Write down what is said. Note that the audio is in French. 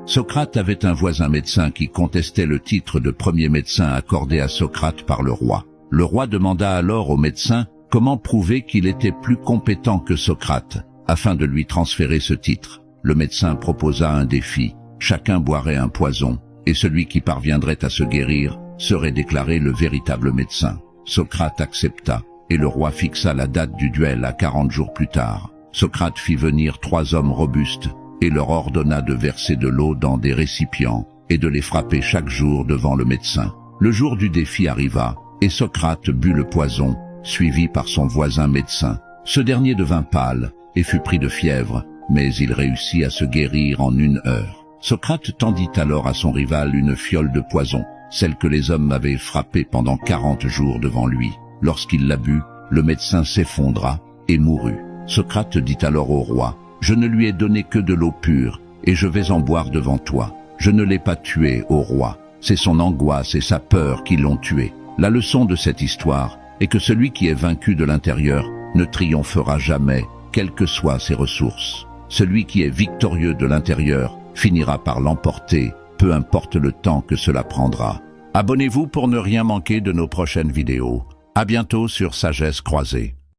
Socrate avait un voisin médecin qui contestait le titre de premier médecin accordé à Socrate par le roi. Le roi demanda alors au médecin comment prouver qu'il était plus compétent que Socrate, afin de lui transférer ce titre. Le médecin proposa un défi. Chacun boirait un poison, et celui qui parviendrait à se guérir serait déclaré le véritable médecin. Socrate accepta, et le roi fixa la date du duel à 40 jours plus tard. Socrate fit venir 3 hommes robustes, et leur ordonna de verser de l'eau dans des récipients, et de les frapper chaque jour devant le médecin. Le jour du défi arriva, et Socrate but le poison, suivi par son voisin médecin. Ce dernier devint pâle, et fut pris de fièvre, mais il réussit à se guérir en 1 heure. Socrate tendit alors à son rival une fiole de poison, celle que les hommes avaient frappée pendant 40 jours devant lui. Lorsqu'il la but, le médecin s'effondra et mourut. Socrate dit alors au roi: « Je ne lui ai donné que de l'eau pure, et je vais en boire devant toi. Je ne l'ai pas tué, ô roi. C'est son angoisse et sa peur qui l'ont tué. » La leçon de cette histoire est que celui qui est vaincu de l'intérieur ne triomphera jamais, quelles que soient ses ressources. Celui qui est victorieux de l'intérieur finira par l'emporter, peu importe le temps que cela prendra. Abonnez-vous pour ne rien manquer de nos prochaines vidéos. À bientôt sur Sagesse Croisée.